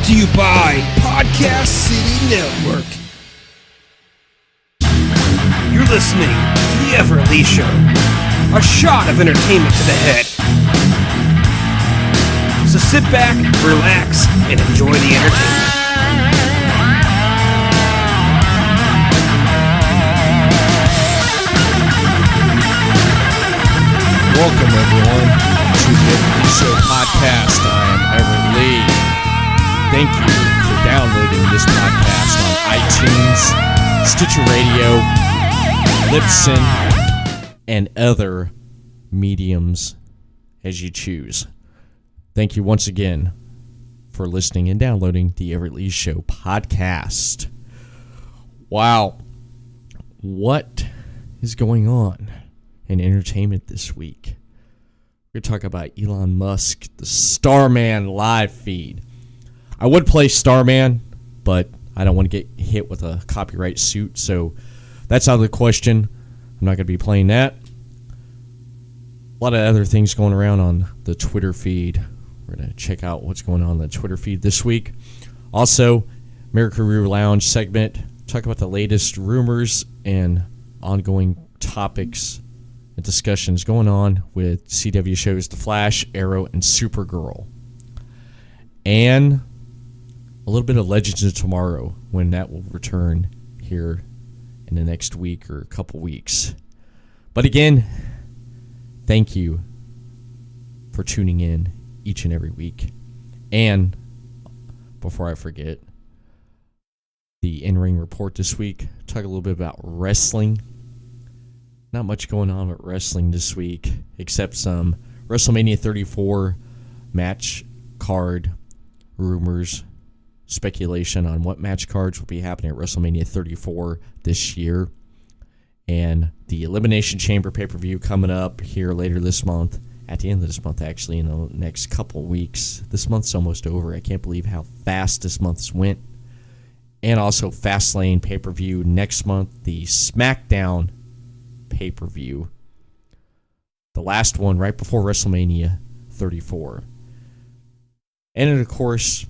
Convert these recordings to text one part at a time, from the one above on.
Brought to you by Podcast City Network. You're listening to The Everett Lee Show, a shot of entertainment to the head. So sit back, relax, and enjoy the entertainment. Welcome, everyone, to the Everett Lee Show podcast. I am Everett Lee. Thank you for downloading this podcast on iTunes, Stitcher Radio, Libsyn, and other mediums as you choose. Thank you once again for listening and downloading the Everett Lee Show podcast. Wow, what is going on in entertainment this week? We're going to talk about Elon Musk, the StarMan live feed. I would play StarMan, but I don't want to get hit with a copyright suit, so that's out of the question. I'm not going to be playing that. A lot of other things going around on the Twitter feed. We're going to check out what's going on the Twitter feed this week. Also, Mirakuru Lounge segment. Talk about the latest rumors and ongoing topics and discussions going on with CW shows The Flash, Arrow, and Supergirl. And a little bit of Legends of Tomorrow when that will return here in the next week or a couple weeks. But again, thank you for tuning in each and every week. And before I forget, the in-ring report this week, talk a little bit about wrestling. Not much going on with wrestling this week, except some WrestleMania 34 match card rumors, speculation on what match cards will be happening at WrestleMania 34 this year, and the Elimination Chamber pay-per-view coming up here later this month, at the end of this month actually, in the next couple weeks. This month's almost over. I can't believe how fast this month's went. And also Fastlane pay-per-view next month, the SmackDown pay-per-view, the last one right before WrestleMania 34. And then, of course,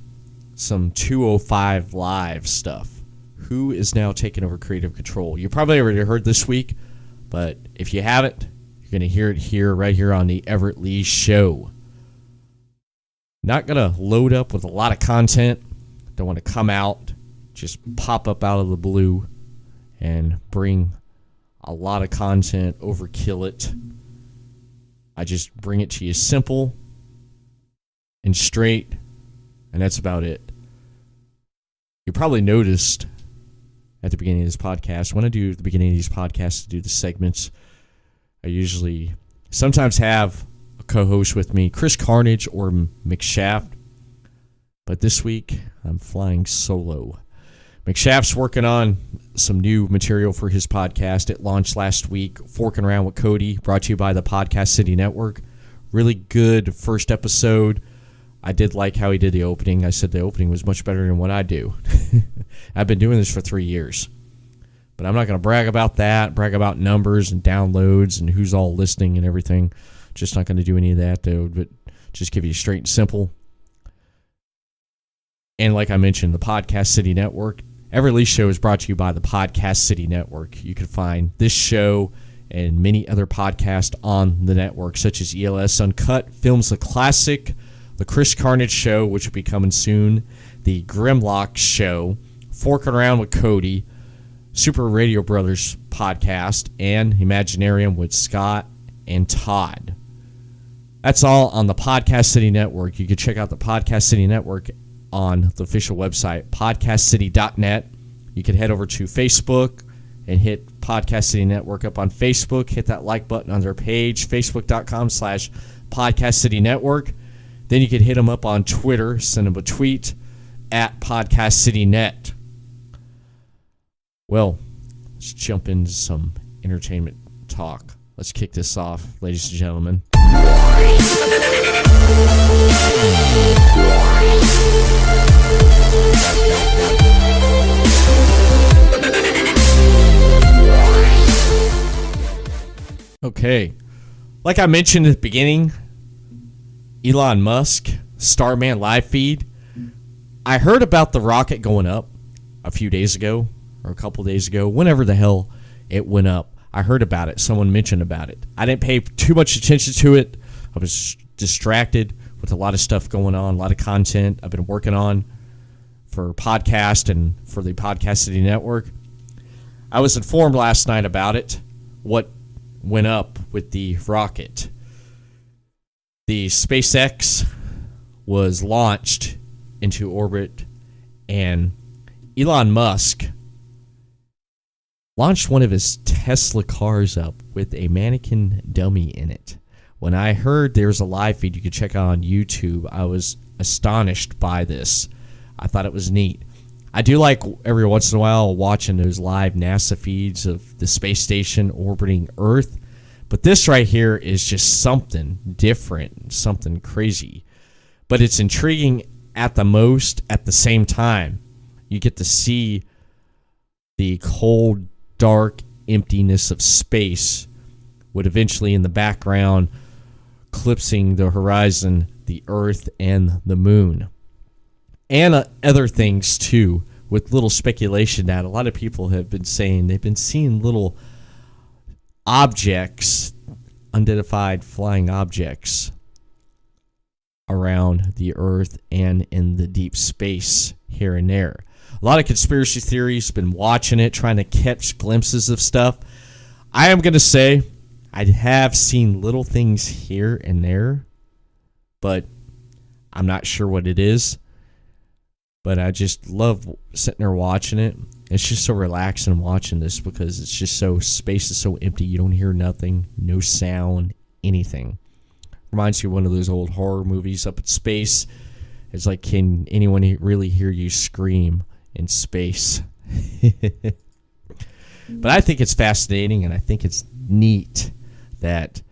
some 205 Live stuff. Who is now taking over creative control? You probably already heard this week, but if you haven't, you're going to hear it here, right here on the Everett Lee Show. Not going to load up with a lot of content. Don't want to come out, just pop up out of the blue and bring a lot of content, overkill it. I just bring it to you simple and straight, and that's about it. You probably noticed at the beginning of this podcast, when I do the beginning of these podcasts to do the segments, I usually sometimes have a co-host with me, Chris Carnage or McShaft, but this week I'm flying solo. McShaft's working on some new material for his podcast. It launched last week, Forking Around with Cody, brought to you by the Podcast City Network. Really good first episode. I did like how he did the opening. I said the opening was much better than what I do. I've been doing this for 3 years. But I'm not going to brag about that, brag about numbers and downloads and who's all listening and everything. Just not going to do any of that, though, but just give you straight and simple. And like I mentioned, the Podcast City Network. Everett Lee Show is brought to you by the Podcast City Network. You can find this show and many other podcasts on the network, such as ELS Uncut, Films the Classic, The Chris Carnage Show, which will be coming soon, The Grimlock Show, Forking Around with Cody, Super Radio Brothers podcast, and Imaginarium with Scott and Todd. That's all on the Podcast City Network. You can check out the Podcast City Network on the official website, podcastcity.net. You can head over to Facebook and hit Podcast City Network up on Facebook. Hit that like button on their page, facebook.com/Podcast City Network. Then you can hit them up on Twitter, send them a tweet at Podcast City Net. Well, let's jump into some entertainment talk. Let's kick this off, ladies and gentlemen. Okay, like I mentioned at the beginning, Elon Musk, StarMan live feed. I heard about the rocket going up a few days ago, or a couple days ago, whenever the hell it went up. I heard about it. Someone mentioned about it. I didn't pay too much attention to it. I was distracted with a lot of stuff going on, a lot of content I've been working on for podcast and for the Podcast City Network. I was informed last night about it, what went up with the rocket. The SpaceX was launched into orbit, and Elon Musk launched one of his Tesla cars up with a mannequin dummy in it. When I heard there's a live feed you could check out on YouTube, I was astonished by this. I thought it was neat. I do like every once in a while watching those live NASA feeds of the space station orbiting Earth, but this right here is just something different, something crazy. But it's intriguing at the same time. You get to see the cold, dark emptiness of space, with eventually in the background eclipsing the horizon, the Earth and the moon. And other things too, with little speculation that a lot of people have been saying they've been seeing little objects, unidentified flying objects around the Earth and in the deep space here and there. A lot of conspiracy theories, been watching it, trying to catch glimpses of stuff. I am going to say I have seen little things here and there, but I'm not sure what it is. But I just love sitting there watching it. It's just so relaxing watching this because it's just so, space is so empty. You don't hear nothing, no sound, anything. Reminds you of one of those old horror movies up in space. It's like, can anyone really hear you scream in space? But I think it's fascinating, and I think it's neat that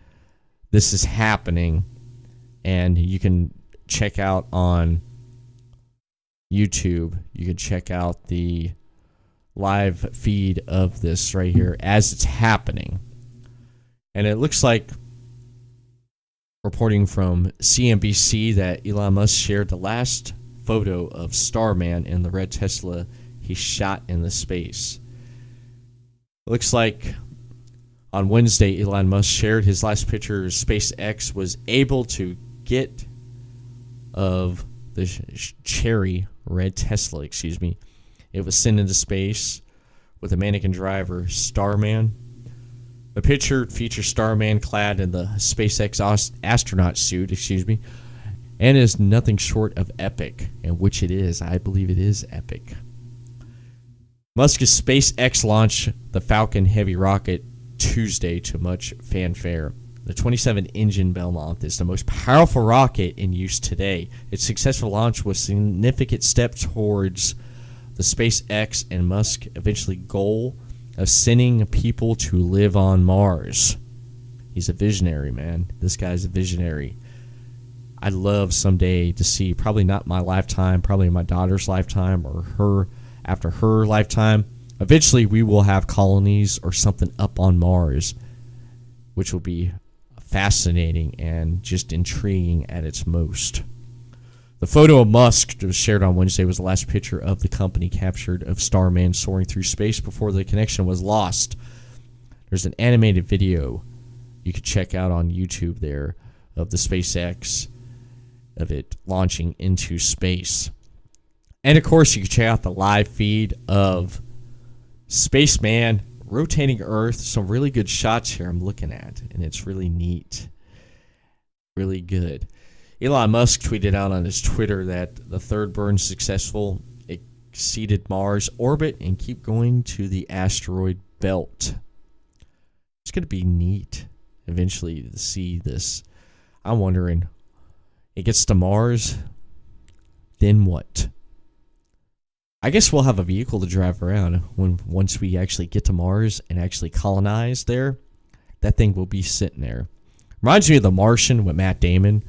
this is happening. And you can check out on YouTube, you can check out the live feed of this right here as it's happening. And it looks like, reporting from CNBC, that Elon Musk shared the last photo of StarMan in the red Tesla he shot in the space. Looks like on Wednesday, Elon Musk shared his last picture SpaceX was able to get of the cherry red Tesla, It was sent into space with a mannequin driver, StarMan. The picture features StarMan clad in the SpaceX astronaut suit, and is nothing short of epic, and which it is. I believe it is epic. Musk's SpaceX launched the Falcon Heavy rocket Tuesday to much fanfare. The 27-engine Belmont is the most powerful rocket in use today. Its successful launch was a significant step towards the SpaceX and Musk eventually goal of sending people to live on Mars. He's a visionary, man. This guy's a visionary. I'd love someday to see, probably not my lifetime, probably my daughter's lifetime, or her after her lifetime. Eventually, we will have colonies or something up on Mars, which will be fascinating and just intriguing at its most. The photo of Musk that was shared on Wednesday was the last picture of the company captured of StarMan soaring through space before the connection was lost. There's an animated video you could check out on YouTube there of the SpaceX, of it launching into space. And of course, you can check out the live feed of Spaceman rotating Earth. Some really good shots here I'm looking at, and it's really neat. Really good. Elon Musk tweeted out on his Twitter that the third burn successful, exceeded Mars orbit and keep going to the asteroid belt. It's going to be neat eventually to see this. I'm wondering, it gets to Mars, then what? I guess we'll have a vehicle to drive around once we actually get to Mars and actually colonize there. That thing will be sitting there. Reminds me of The Martian with Matt Damon.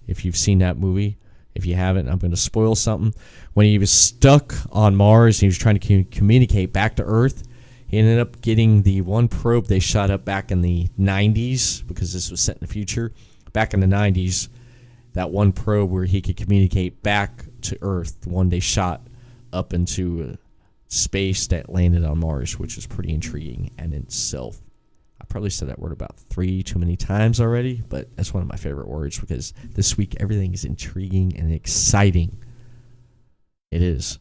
If you've seen that movie. If you haven't, I'm going to spoil something. When he was stuck on Mars, he was trying to communicate back to Earth. He ended up getting the one probe they shot up back in the 90s, because this was set in the future. Back in the 90s, that one probe where he could communicate back to Earth, the one they shot up into space that landed on Mars, which is pretty intriguing in itself. I probably said that word about 3 too many times already, but that's one of my favorite words because this week everything is intriguing and exciting. It is.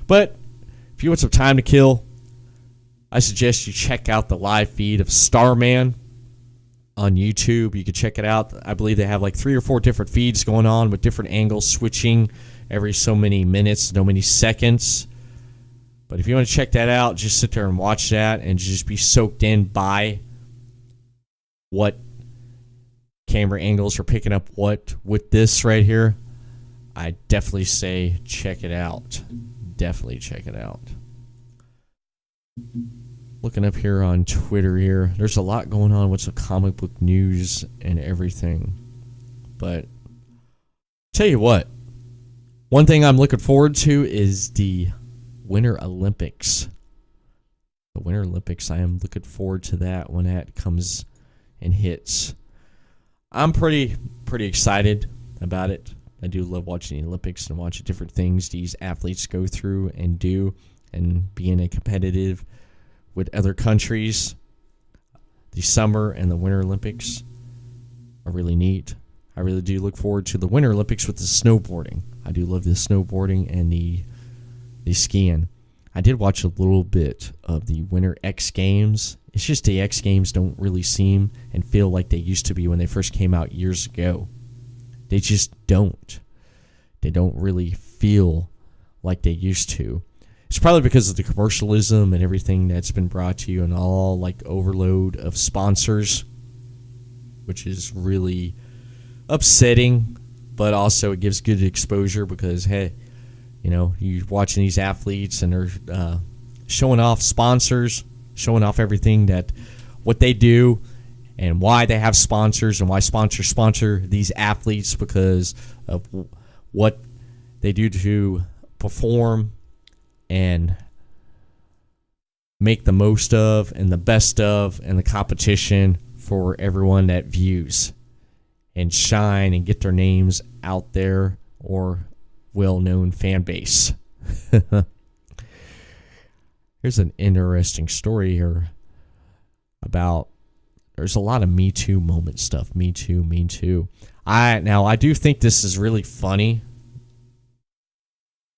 But if you want some time to kill, I suggest you check out the live feed of StarMan on YouTube. You can check it out. I believe they have like 3 or 4 different feeds going on with different angles switching every so many minutes, so many seconds. But if you want to check that out, just sit there and watch that and just be soaked in by what camera angles are picking up what with this right here. I definitely say check it out. Definitely check it out. Looking up here on Twitter here, there's a lot going on with some comic book news and everything. But tell you what, one thing I'm looking forward to is the Winter Olympics. The Winter Olympics, I am looking forward to that when that comes and hits. I'm pretty excited about it. I do love watching the Olympics and watching different things these athletes go through and do, and being a competitive with other countries. The summer and the Winter Olympics are really neat. I really do look forward to the Winter Olympics with the snowboarding. I do love the snowboarding and the skiing. I did watch a little bit of the Winter X Games. It's just the X Games don't really seem and feel like they used to be when they first came out years ago. They just don't. They don't really feel like they used to. It's probably because of the commercialism and everything that's been brought to you and all like overload of sponsors, which is really upsetting, but also it gives good exposure because, hey, you know, you're watching these athletes and they're showing off sponsors, showing off everything that what they do and why they have sponsors and why sponsors sponsor these athletes because of what they do to perform and make the most of and the best of and the competition for everyone that views and shine and get their names out there or well-known fan base. Here's an interesting story here about there's a lot of Me Too moment stuff. Me Too, Me Too. I do think this is really funny.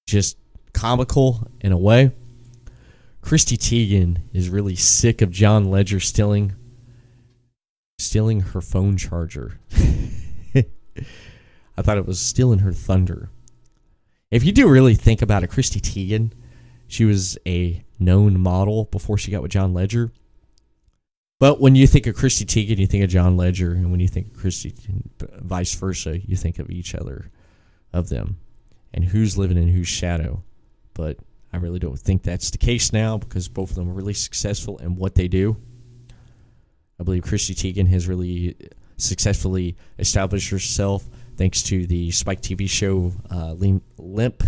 Just comical in a way. Christy Teigen is really sick of John Ledger stealing her phone charger. I thought it was stealing her thunder. If you do really think about it, Christy Teigen, she was a known model before she got with John Ledger. But when you think of Christy Teigen, you think of John Ledger, and when you think of Christy, vice versa, you think of each other, of them, and who's living in whose shadow. But I really don't think that's the case now because both of them are really successful in what they do. I believe Christy Teigen has really successfully established herself thanks to the Spike TV show Lip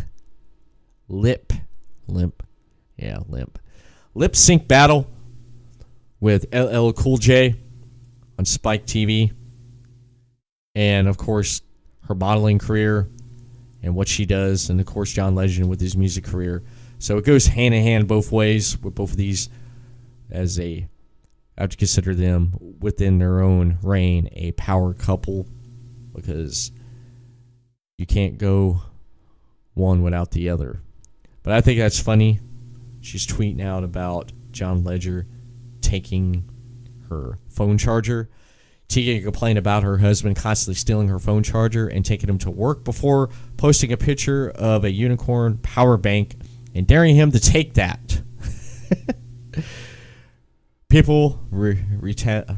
Sync Battle with LL Cool J on Spike TV. And, of course, her modeling career and what she does. And, of course, John Legend with his music career. So it goes hand in hand both ways with both of these as I have to consider them within their own reign a power couple because you can't go one without the other. But I think that's funny. She's tweeting out about John Ledger taking her phone charger. Teigen complained about her husband constantly stealing her phone charger and taking him to work before posting a picture of a unicorn power bank and daring him to take that. People retaliated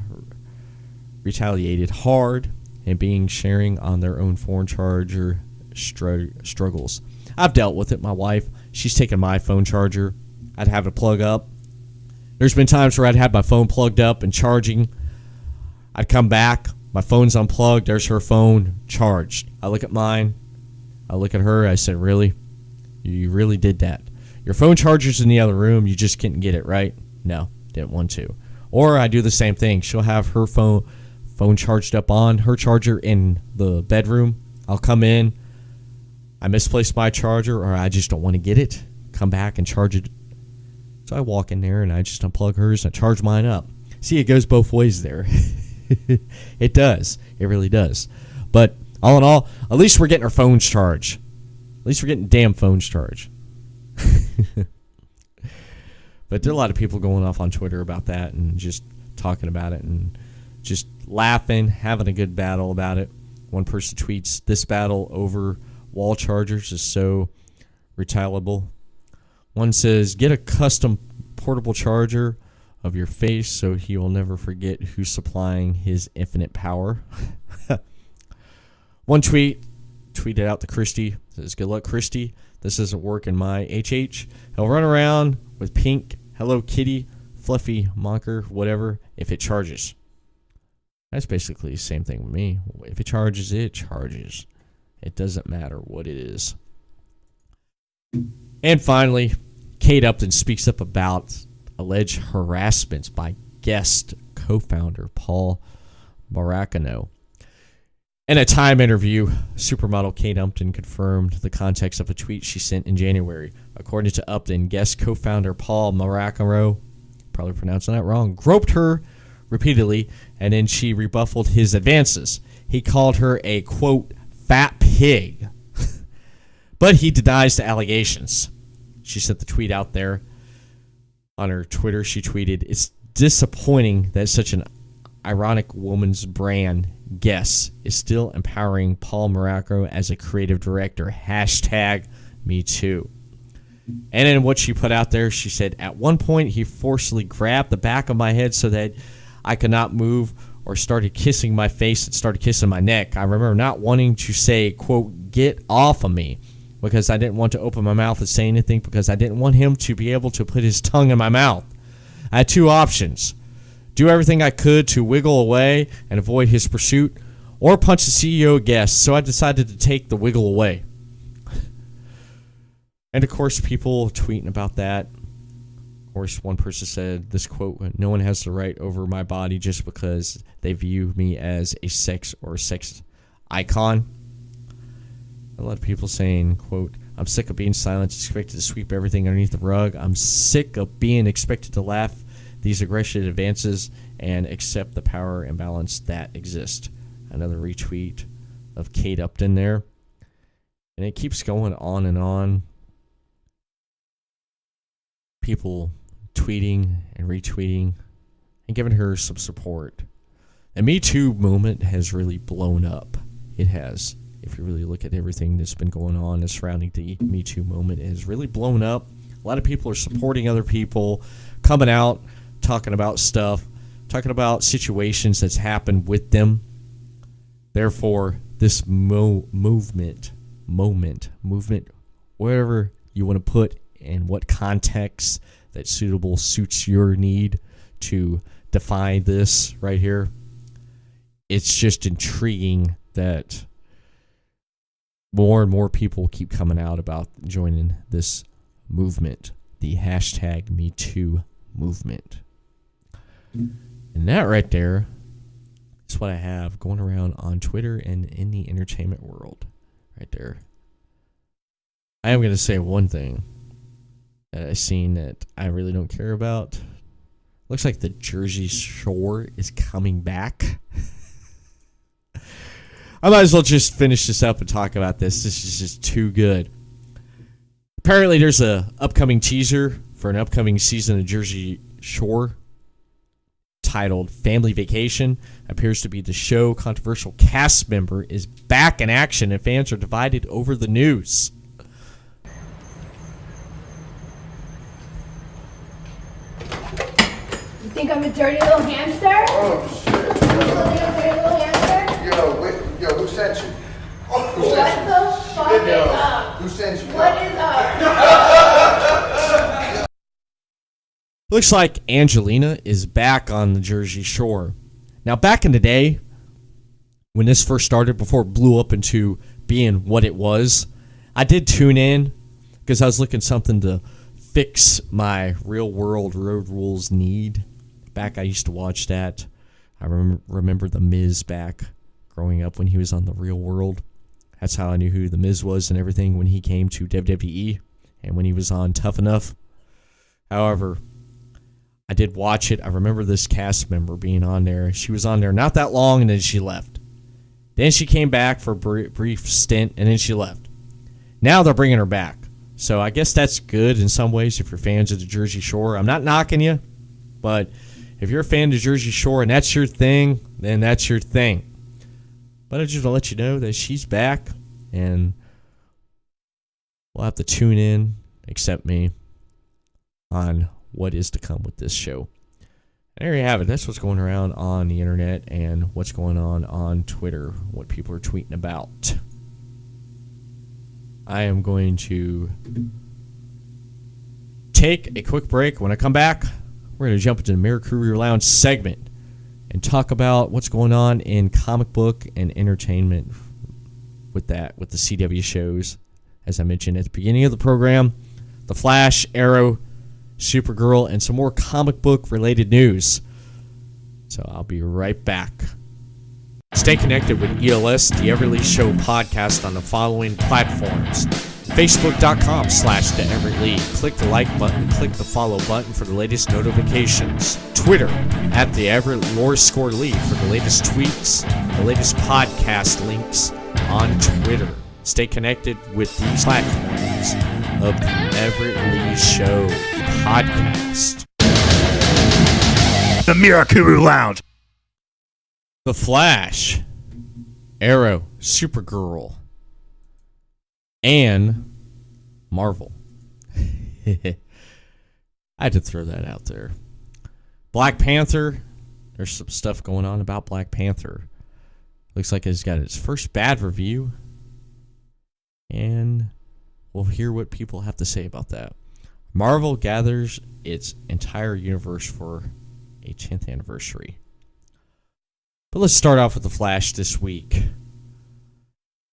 hard and being sharing on their own phone charger struggles. I've dealt with it. My wife, she's taken my phone charger. I'd have it plug up. There's been times where I'd have my phone plugged up and charging. I'd come back. My phone's unplugged. There's her phone charged. I look at mine. I look at her. I said, really? You really did that? Your phone charger's in the other room. You just couldn't get it, right? No, didn't want to. Or I do the same thing. She'll have her phone charged up on her charger in the bedroom. I'll come in. I misplaced my charger, or I just don't want to get it, come back and charge it. So I walk in there and I just unplug hers and I charge mine up. See, it goes both ways there. It does. It really does. But all in all, at least we're getting our phones charged. At least we're getting damn phones charged. But there are a lot of people going off on Twitter about that and just talking about it and just laughing, having a good battle about it. One person tweets, "This battle over wall chargers is so retaliable." One says, "Get a custom portable charger of your face so he will never forget who's supplying his infinite power." One tweeted out to Christy, says, "Good luck, Christy. This doesn't work in my HH. He'll run around with pink Hello Kitty, fluffy monker, whatever, if it charges." That's basically the same thing with me. If it charges, it charges. It doesn't matter what it is. And finally, Kate Upton speaks up about alleged harassment by guest co-founder Paul.Mirakuru. In a Time interview, supermodel Kate Upton confirmed the context of a tweet she sent in January. According to Upton, guest co-founder Paul.Mirakuru, probably pronouncing that wrong, groped her repeatedly, and then she rebuffed his advances. He called her a, quote, fat pig. But he denies the allegations. She sent the tweet out there. On her Twitter, she tweeted, "It's disappointing that such an ironic woman's brand, Guess, is still empowering Paul.Mirakuru as a creative director. Hashtag me too." And then what she put out there, she said, "At one point, he forcibly grabbed the back of my head so that I could not move, or started kissing my face and started kissing my neck. I remember not wanting to say, quote, get off of me, because I didn't want to open my mouth and say anything, because I didn't want him to be able to put his tongue in my mouth. I had two options: do everything I could to wiggle away and avoid his pursuit, or punch the CEO guest. So I decided to take the wiggle away." And of course, people tweeting about that. Of course, one person said this quote, "No one has the right over my body just because they view me as a sex or a sex icon." A lot of people saying, quote, "I'm sick of being silent, expected to sweep everything underneath the rug. I'm sick of being expected to laugh these aggressive advances and accept the power imbalance that exists." Another retweet of Kate Upton there. And it keeps going on and on. People tweeting and retweeting and giving her some support. The Me Too movement has really blown up. It has. If you really look at everything that's been going on surrounding the Me Too movement, it has really blown up. A lot of people are supporting other people, coming out, talking about stuff, talking about situations that's happened with them. Therefore, this movement, wherever you want to put in what context that suits your need to define this right here, it's just intriguing that more and more people keep coming out about joining this movement, the hashtag Me Too movement. And that right there is what I have going around on Twitter and in the entertainment world right there. I am going to say one thing that I've seen that I really don't care about. Looks like the Jersey Shore is coming back. I might as well just finish this up and talk about this. This is just too good. Apparently there's a upcoming teaser for an upcoming season of Jersey Shore titled Family Vacation. Appears to be the show controversial cast member is back in action and fans are divided over the news. You think I'm a dirty little hamster? Oh, shit. You think I'm a dirty little hamster? Yo, who sent you? What the fuck is up? Who sent you? What is up? Looks like Angelina is back on the Jersey Shore. Now, back in the day, when this first started, before it blew up into being what it was, I did tune in because I was looking something to fix my real world road rules need. Back, I used to watch that. I remember The Miz back growing up when he was on The Real World. That's how I knew who The Miz was and everything when he came to WWE and when he was on Tough Enough. However, I did watch it. I remember this cast member being on there. She was on there not that long, and then she left. Then she came back for a brief stint, and then she left. Now they're bringing her back. So I guess that's good in some ways if you're fans of the Jersey Shore. I'm not knocking you, but if you're a fan of the Jersey Shore and that's your thing, then that's your thing. But I just want to let you know that she's back, and we'll have to tune in, except me, on what is to come with this show. And there you have it. That's what's going around on the internet and what's going on Twitter, what people are tweeting about. I am going to take a quick break. When I come back, we're going to jump into the Mirakuru Lounge segment and talk about what's going on in comic book and entertainment with the CW shows. As I mentioned at the beginning of the program, The Flash, Arrow, Supergirl, and some more comic book related news. So I'll be right back. Stay connected with ELS, the Everett Show podcast on the following platforms. Facebook.com/The Everett Lee. Click the like button, click the follow button for the latest notifications. Twitter @TheEverettLeeShow for the latest tweets, the latest podcast links on Twitter. Stay connected with these platforms of the Everett Lee Show podcast. The Mirakuru Lounge. The Flash, Arrow, Supergirl, and Marvel. I had to throw that out there. Black Panther. There's some stuff going on about Black Panther. Looks like it's got its first bad review. And we'll hear what people have to say about that. Marvel gathers its entire universe for a 10th anniversary. But let's start off with The Flash this week.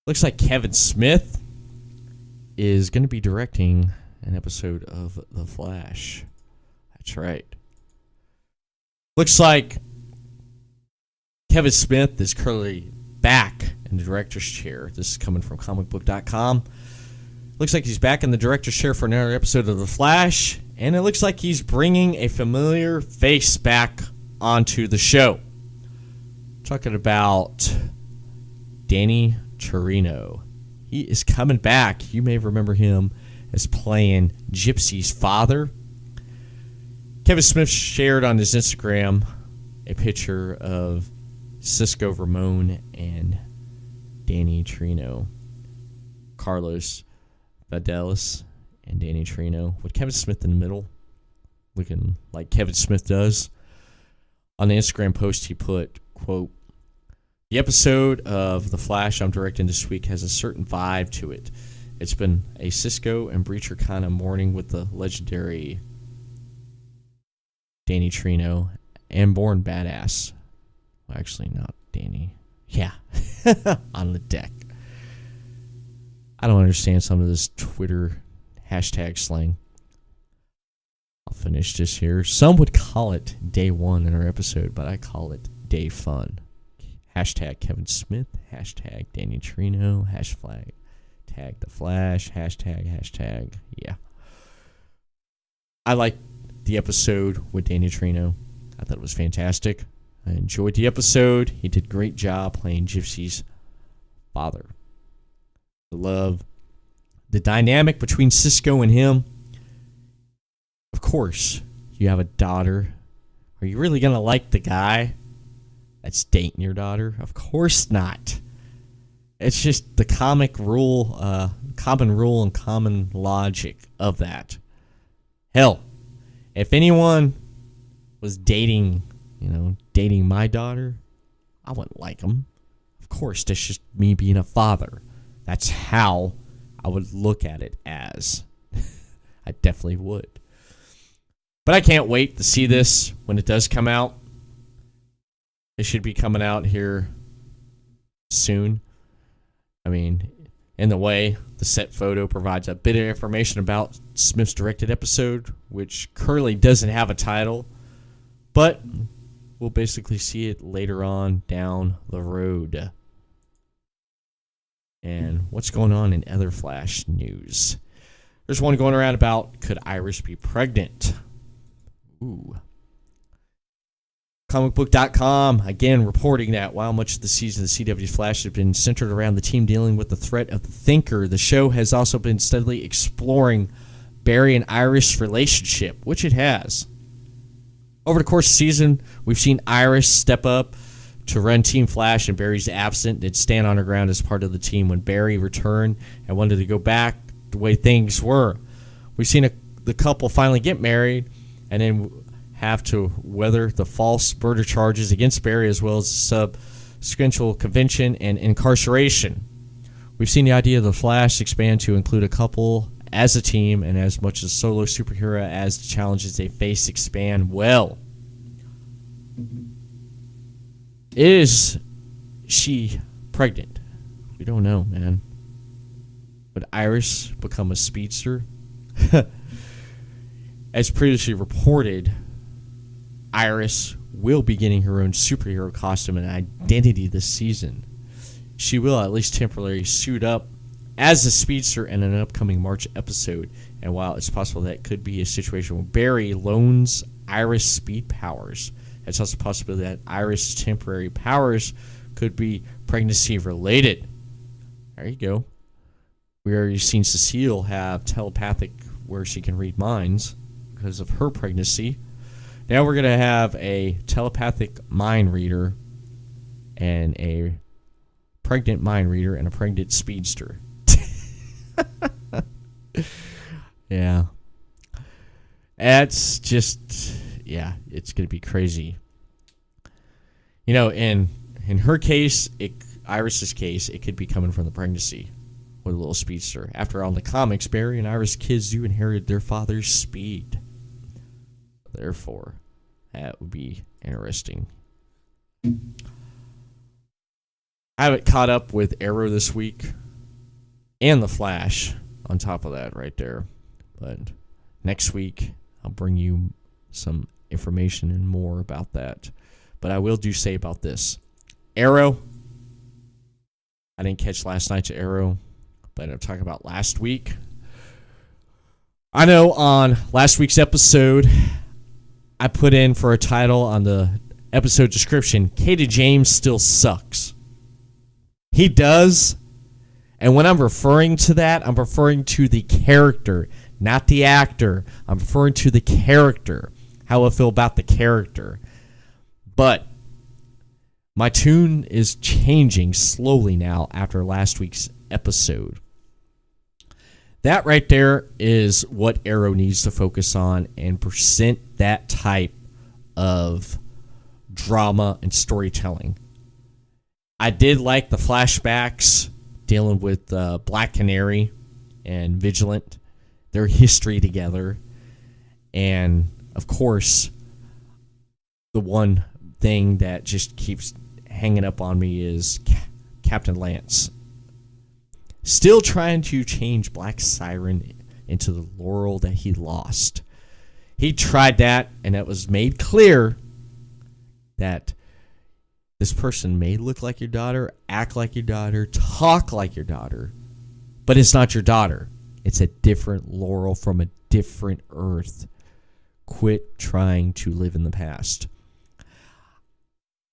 Looks like Kevin Smith is going to be directing an episode of The Flash. That's right. Looks like Kevin Smith is currently back in the director's chair. This is coming from comicbook.com. Looks like he's back in the director's chair for another episode of The Flash, and it looks like he's bringing a familiar face back onto the show. Talking about Danny Torino. He is coming back. You may remember him as playing Gypsy's father. Kevin Smith shared on his Instagram a picture of Cisco Ramon and Danny Torino. Carlos Vadelis and Danny Torino, with Kevin Smith in the middle, looking like Kevin Smith does. On the Instagram post, he put, quote, "The episode of The Flash I'm directing this week has a certain vibe to it. It's been a Cisco and Breacher kind of morning with the legendary Danny Torino and Born Badass." Well, actually, not Danny. Yeah, on the deck. I don't understand some of this Twitter hashtag slang. I'll finish this here. Some would call it day one in our episode, but I call it day fun. Hashtag Kevin Smith, hashtag Danny Torino, hashtag The Flash, hashtag, yeah. I liked the episode with Danny Torino. I thought it was fantastic. I enjoyed the episode. He did a great job playing Gypsy's father. The love, the dynamic between Cisco and him. Of course, you have a daughter. Are you really going to like the guy that's dating your daughter? Of course not. It's just the common rule and common logic of that. Hell, if anyone was dating my daughter, I wouldn't like him. Of course, that's just me being a father. That's how I would look at it as. I definitely would. But I can't wait to see this when it does come out. It should be coming out here soon. I mean, in the way, the set photo provides a bit of information about Smith's directed episode, which currently doesn't have a title, but we'll basically see it later on down the road. And what's going on in other Flash news? There's one going around about, could Iris be pregnant? Ooh. Comicbook.com, again, reporting that while much of the season of the CW's Flash has been centered around the team dealing with the threat of the Thinker, the show has also been steadily exploring Barry and Iris' relationship, which it has. Over the course of the season, we've seen Iris step up to run Team Flash, and Barry's absent and stand on her ground as part of the team when Barry returned and wanted to go back the way things were. We've seen the couple finally get married and then have to weather the false murder charges against Barry as well as subsequent convention and incarceration. We've seen the idea of the Flash expand to include a couple as a team, and as much as solo superhero as the challenges they face expand well. Is she pregnant? We don't know, man. Would Iris become a speedster? As previously reported, Iris will be getting her own superhero costume and identity this season. She will at least temporarily suit up as a speedster in an upcoming March episode. And while it's possible that could be a situation where Barry loans Iris speed powers, it's also a possibility that Iris' temporary powers could be pregnancy related. There you go. We already seen Cecile have telepathic where she can read minds because of her pregnancy. Now we're going to have a telepathic mind reader and a pregnant mind reader and a pregnant speedster. Yeah. It's just, yeah, it's going to be crazy. You know, in her case, Iris's case, it could be coming from the pregnancy with a little speedster. After all, in the comics, Barry and Iris kids do inherit their father's speed. Therefore, that would be interesting. I haven't caught up with Arrow this week and The Flash on top of that right there. But next week, I'll bring you some information and more about that. But I will say about this. Arrow, I didn't catch last night's Arrow, but I'm talking about last week. I know on last week's episode, I put in for a title on the episode description, Katie James still sucks. He does. And when I'm referring to that, I'm referring to the character, not the actor. I'm referring to the character, how I feel about the character. But my tune is changing slowly now after last week's episode. That right there is what Arrow needs to focus on and present that type of drama and storytelling. I did like the flashbacks dealing with Black Canary and Vigilant, their history together. And, of course, the one thing that just keeps hanging up on me is Captain Lance. Still trying to change Black Siren into the Laurel that he lost. He tried that, and it was made clear that this person may look like your daughter, act like your daughter, talk like your daughter, but it's not your daughter. It's a different Laurel from a different Earth. Quit trying to live in the past.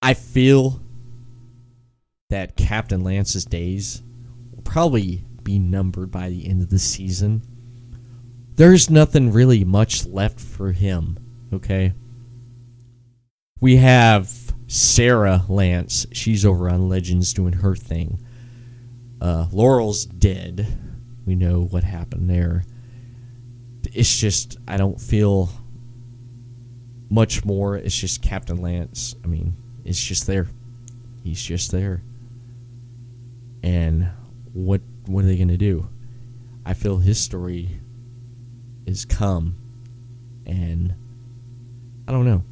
I feel that Captain Lance's days will probably be numbered by the end of the season. There's nothing really much left for him, okay? We have Sarah Lance. She's over on Legends doing her thing. Laurel's dead. We know what happened there. It's just, I don't feel much more. It's just Captain Lance. I mean, it's just there. He's just there. And what are they going to do? I feel his story is come. And I don't know.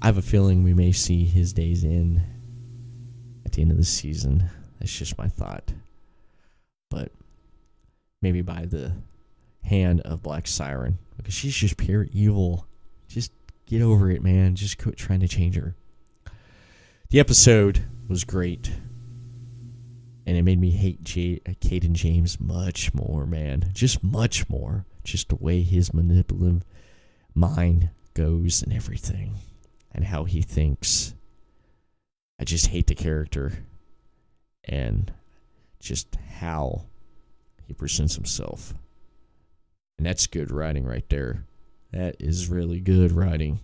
I have a feeling we may see his days in at the end of the season. That's just my thought. But maybe by the hand of Black Siren. Because she's just pure evil. Just get over it, man. Just quit trying to change her. The episode was great. And it made me hate Caden James much more, man. Just much more. Just the way his manipulative mind goes and everything. And how he thinks. I just hate the character. And just how he presents himself. And that's good writing right there. That is really good writing.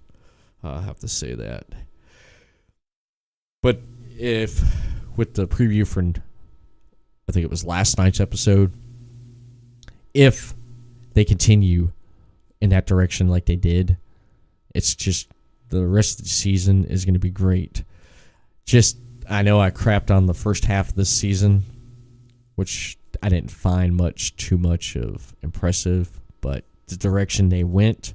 I'll have to say that. But if, with the preview for, I think it was last night's episode, if they continue in that direction like they did, it's just, the rest of the season is going to be great. Just, I know I crapped on the first half of this season, which I didn't find too much of impressive, but the direction they went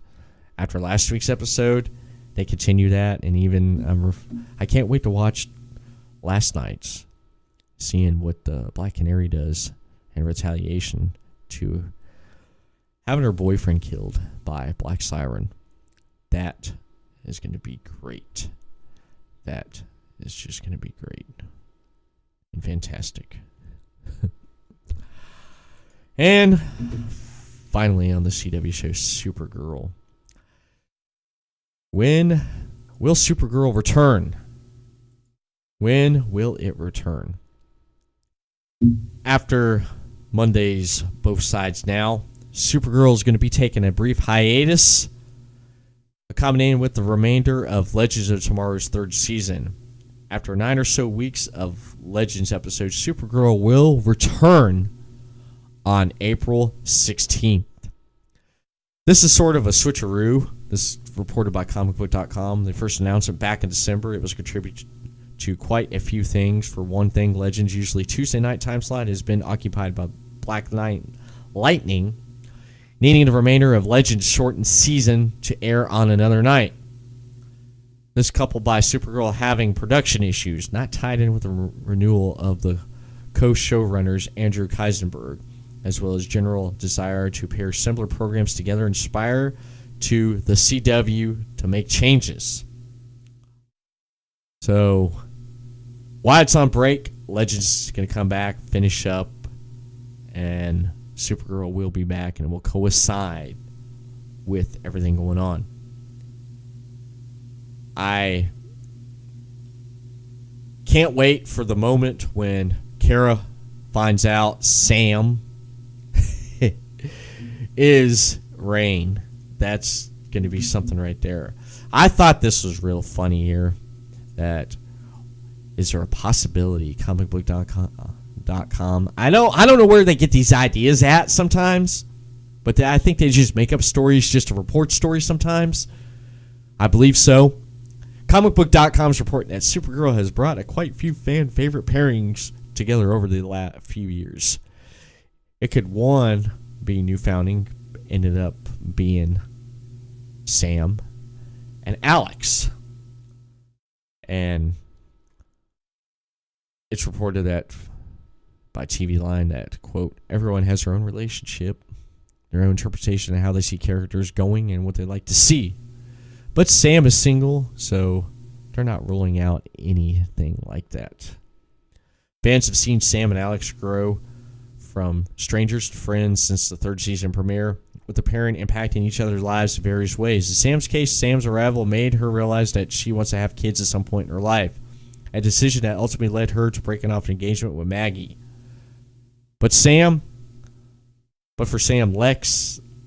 after last week's episode, they continue that, and even I can't wait to watch last night's, seeing what the Black Canary does in retaliation to having her boyfriend killed by Black Siren. That is going to be great. That is just going to be great and fantastic. And finally on the CW show, Supergirl. When will Supergirl return? When will it return? After Monday's Both Sides Now, Supergirl is going to be taking a brief hiatus, accommodating with the remainder of Legends of Tomorrow's third season. After 9 or so weeks of Legends episodes, Supergirl will return on April 16th. This is sort of a switcheroo. This is reported by comicbook.com. They first announced it back in December. It was contributed to quite a few things. For one thing, Legends usually Tuesday night time slot has been occupied by Black Knight Lightning, needing the remainder of Legends' shortened season to air on another night. This coupled by Supergirl having production issues, not tied in with the renewal of the co-showrunners Andrew Keisenberg, as well as general desire to pair similar programs together, inspire to the CW to make changes. So, while it's on break, Legends is going to come back, finish up, and Supergirl will be back, and it will coincide with everything going on. I can't wait for the moment when Kara finds out Sam is Rain. That's going to be something right there. I thought this was real funny here. That is there a possibility? Comicbook.com. I don't know where they get these ideas at sometimes, but I think they just make up stories just to report stories sometimes. I believe so. Comicbook.com is reporting that Supergirl has brought a quite few fan favorite pairings together over the last few years. It could, one, be new founding, ended up being Sam and Alex. And it's reported that by TV Line that, quote, everyone has their own relationship, their own interpretation of how they see characters going and what they like to see. But Sam is single, so they're not ruling out anything like that. Fans have seen Sam and Alex grow from strangers to friends since the third season premiere, with the pairing impacting each other's lives in various ways. In Sam's case, Sam's arrival made her realize that she wants to have kids at some point in her life, a decision that ultimately led her to breaking off an engagement with Maggie. But for Sam,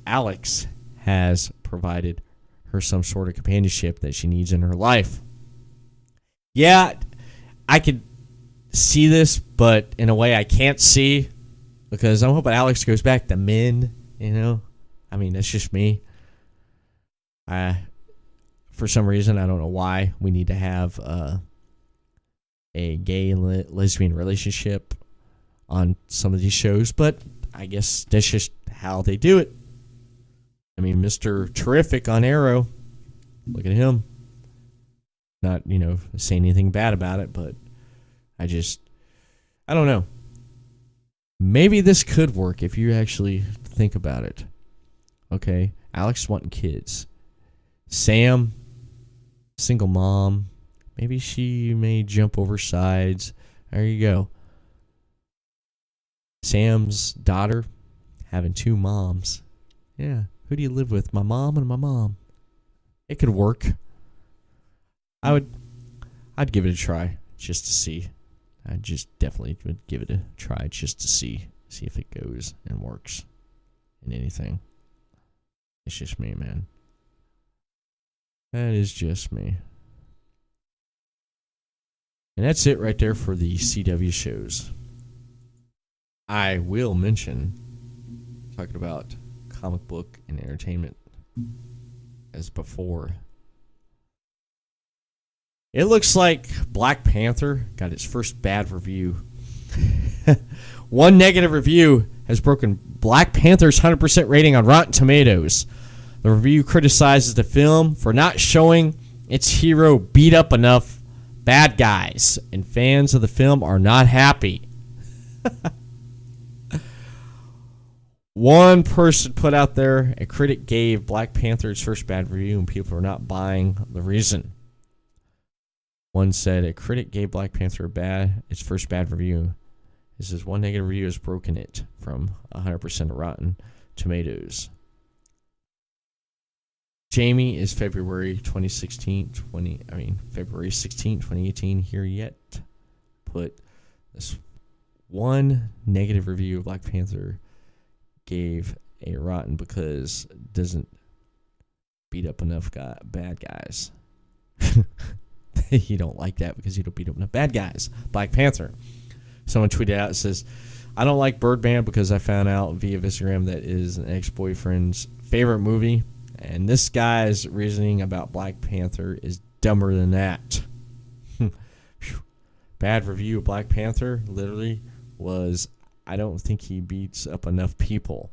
Alex has provided her some sort of companionship that she needs in her life. Yeah, I could see this, but in a way I can't see, because I'm hoping Alex goes back to men, you know? I mean, that's just me. For some reason, I don't know why we need to have a gay and lesbian relationship on some of these shows, but I guess that's just how they do it. I mean, Mr. Terrific on Arrow, look at him. Not, saying anything bad about it, but I don't know. Maybe this could work if you actually think about it. Okay, Alex wanting kids. Sam, single mom. Maybe she may jump over sides. There you go. Sam's daughter having two moms. Yeah, who do you live with? My mom and my mom. It could work. I'd give it a try just to see. I just definitely would give it a try just to see if it goes and works in anything. It's just me, man. That is just me. And that's it right there for the CW shows. I will mention, talking about comic book and entertainment as before, it looks like Black Panther got its first bad review. One negative review has broken Black Panther's 100% rating on Rotten Tomatoes. The review criticizes the film for not showing its hero beat up enough bad guys, and fans of the film are not happy. One person put out there, a critic gave Black Panther its first bad review, and people are not buying the reason. One said, a critic gave Black Panther its first bad review. This says, one negative review has broken it from 100% of Rotten Tomatoes. Jamie is February 16, 2018 here yet. Put this one negative review of Black Panther gave a rotten because it doesn't beat up enough bad guys. You don't like that because you don't beat up enough bad guys. Black Panther. Someone tweeted out, it says, I don't like Birdman because I found out via Instagram that is an ex-boyfriend's favorite movie. And this guy's reasoning about Black Panther is dumber than that. Bad review of Black Panther literally was, I don't think he beats up enough people.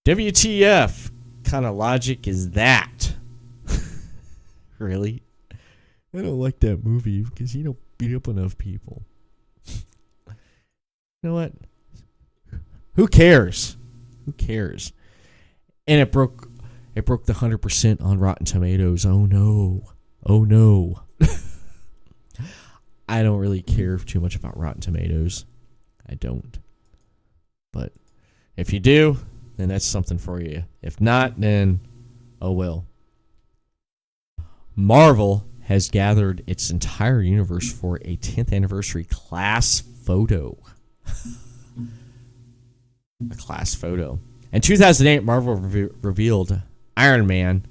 WTF kind of logic is that? Really? I don't like that movie because he don't beat up enough people. You know what? Who cares? Who cares? And it broke the 100% on Rotten Tomatoes. Oh no. Oh no. I don't really care too much about Rotten Tomatoes. I don't. But if you do, then that's something for you. If not, then oh well. Marvel has gathered its entire universe for a 10th anniversary class photo. A class photo. In 2008, Marvel revealed Iron Man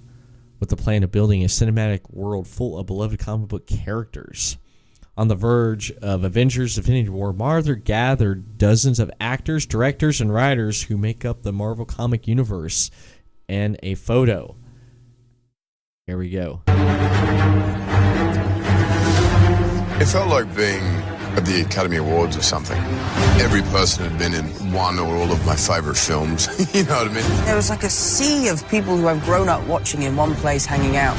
with the plan of building a cinematic world full of beloved comic book characters. On the verge of Avengers Infinity War, Marvel gathered dozens of actors, directors, and writers who make up the Marvel comic universe in a photo. Here we go. It felt like being at the Academy Awards or something. Every person had been in one or all of my favorite films. You know what I mean? There was like a sea of people who I've grown up watching in one place hanging out.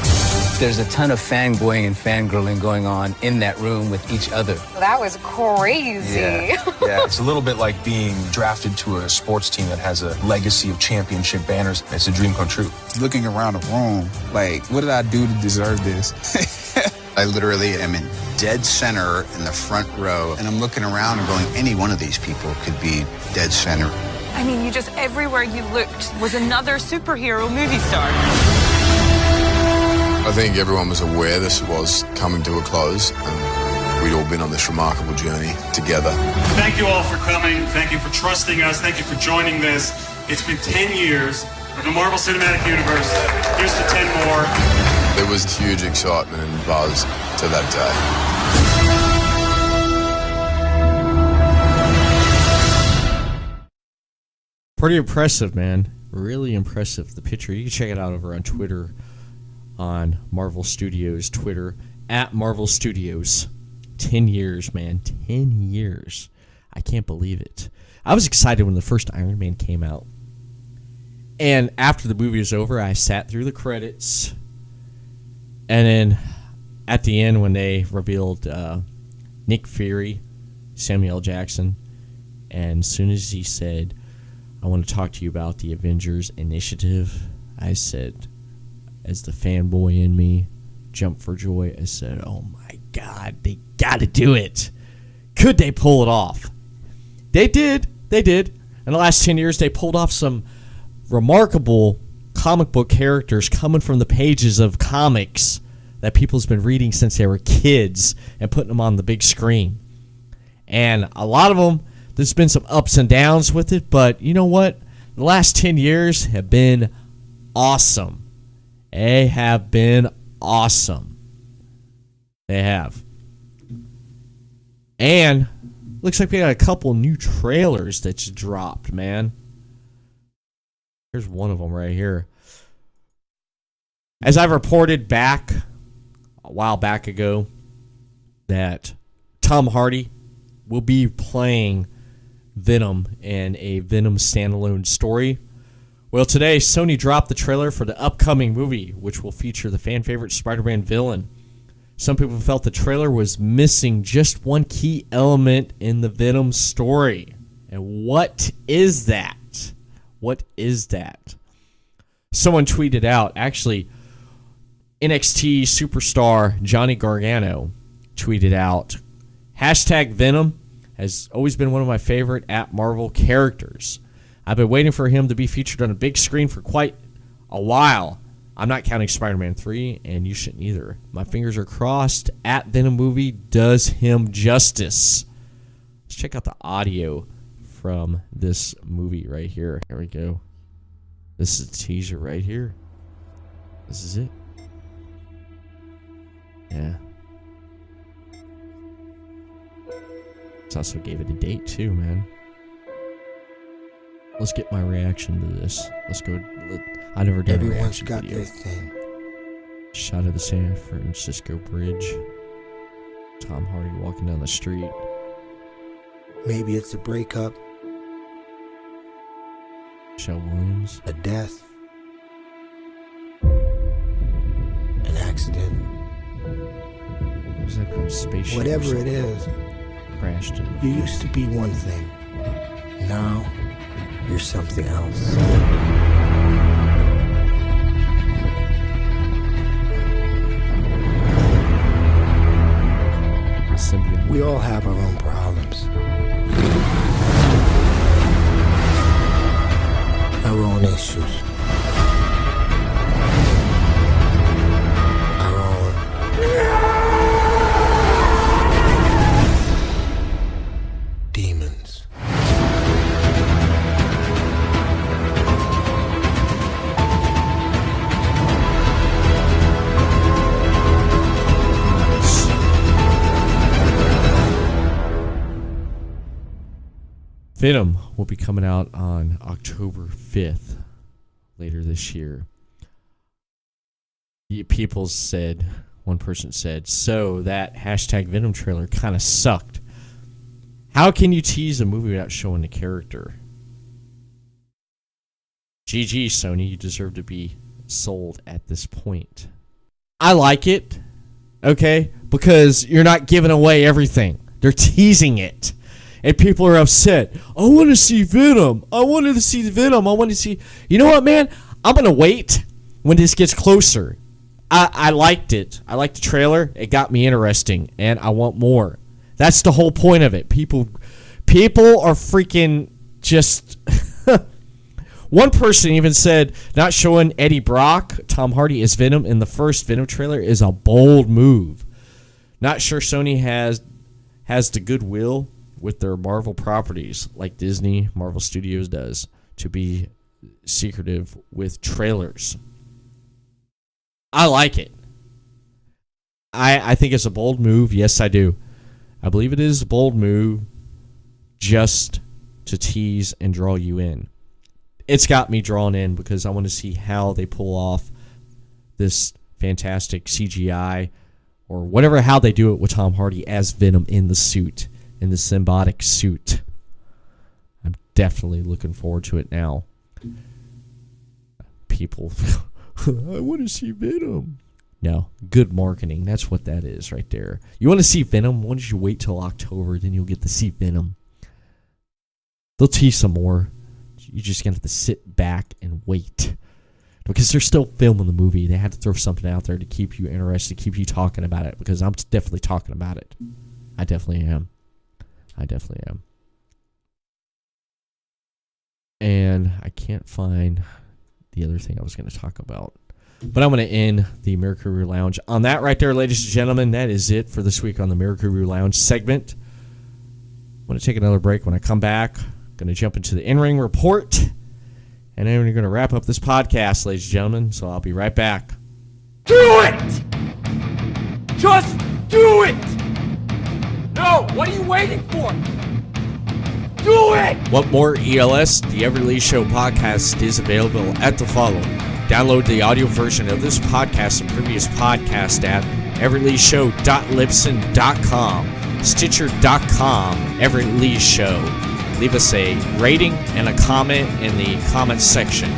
There's a ton of fanboying and fangirling going on in that room with each other. That was crazy. Yeah, it's a little bit like being drafted to a sports team that has a legacy of championship banners. It's a dream come true. Looking around the room, like, what did I do to deserve this? I literally am in dead center in the front row, and I'm looking around and going, any one of these people could be dead center. I mean, you just, everywhere you looked was another superhero movie star. I think everyone was aware this was coming to a close, and we'd all been on this remarkable journey together. Thank you all for coming. Thank you for trusting us. Thank you for joining this. It's been 10 years of the Marvel Cinematic Universe. Here's to 10 more. There was huge excitement and buzz to that day. Pretty impressive, man. Really impressive. The picture, you can check it out over on Twitter, on Marvel Studios Twitter, at Marvel Studios. 10 years, man. 10 years. I can't believe it. I was excited when the first Iron Man came out. And after the movie was over, I sat through the credits. And then at the end, when they revealed Nick Fury, Samuel L. Jackson, and as soon as he said, I want to talk to you about the Avengers Initiative, I said, as the fanboy in me jumped for joy, I said, oh my God, they got to do it. Could they pull it off? They did. In the last 10 years, they pulled off some remarkable comic book characters coming from the pages of comics that people's been reading since they were kids and putting them on the big screen. And a lot of them, there's been some ups and downs with it, but you know what? The last 10 years have been awesome. They have been awesome. They have. And looks like we got a couple new trailers that just dropped, man. Here's one of them right here. As I've reported back a while back ago that Tom Hardy will be playing Venom in a Venom standalone story. Well, today Sony dropped the trailer for the upcoming movie, which will feature the fan favorite Spider-Man villain. Some people felt the trailer was missing just one key element in the Venom story. And what is that? What is that? Someone tweeted out, actually, NXT superstar Johnny Gargano tweeted out, #Venom has always been one of my favorite at Marvel characters. I've been waiting for him to be featured on a big screen for quite a while. I'm not counting Spider-Man 3, and you shouldn't either. My fingers are crossed. At Venom movie does him justice. Let's check out the audio from this movie right here. Here we go. This is a teaser right here. This is it. Yeah. This also gave it a date too, man. Let's get my reaction to this. Let's go. I never done a reaction got video. Their thing. Shot of the San Francisco Bridge. Tom Hardy walking down the street. Maybe it's a breakup. Michelle Williams. A death. An accident. Was that called spaceship? Whatever it is. Crashed in. You used to be one thing. Now you're something else. We all have our own problems. Our own issues. Our own demons. Venom will be coming out on October 5th, later this year. People said, one person said, so that #Venom trailer kind of sucked. How can you tease a movie without showing the character? GG, Sony, you deserve to be sold at this point. I like it, okay, because you're not giving away everything. They're teasing it. And people are upset. I want to see Venom. I wanted to see Venom. I want to see... You know what, man? I'm going to wait when this gets closer. I liked it. I liked the trailer. It got me interesting. And I want more. That's the whole point of it. People are freaking just... One person even said not showing Eddie Brock, Tom Hardy, as Venom in the first Venom trailer is a bold move. Not sure Sony has the goodwill with their Marvel properties like Disney, Marvel Studios does, to be secretive with trailers. I like it. I think it's a bold move. Yes, I do. I believe it is a bold move just to tease and draw you in. It's got me drawn in because I want to see how they pull off this fantastic CGI or whatever, how they do it with Tom Hardy as Venom in the suit. In the symbiotic suit. I'm definitely looking forward to it now. People, I want to see Venom. No, good marketing. That's what that is right there. You want to see Venom? Why don't you wait till October, then you'll get to see Venom. They'll tease some more. You're just going to have to sit back and wait. Because they're still filming the movie. They had to throw something out there to keep you interested, keep you talking about it. Because I'm definitely talking about it. I definitely am. And I can't find the other thing I was going to talk about. But I'm going to end the Mirakuru Lounge on that right there, ladies and gentlemen. That is it for this week on the Mirakuru Lounge segment. I'm going to take another break. When I come back, I'm going to jump into the in-ring report. And then we're going to wrap up this podcast, ladies and gentlemen. So I'll be right back. Do it! Just do it! No, what are you waiting for? Do it! Want more ELS? The Everett Lee Show podcast is available at the following. Download the audio version of this podcast and previous podcast at everettleeshow.libsyn.com, stitcher.com, Everett Lee Show. Leave us a rating and a comment in the comments section.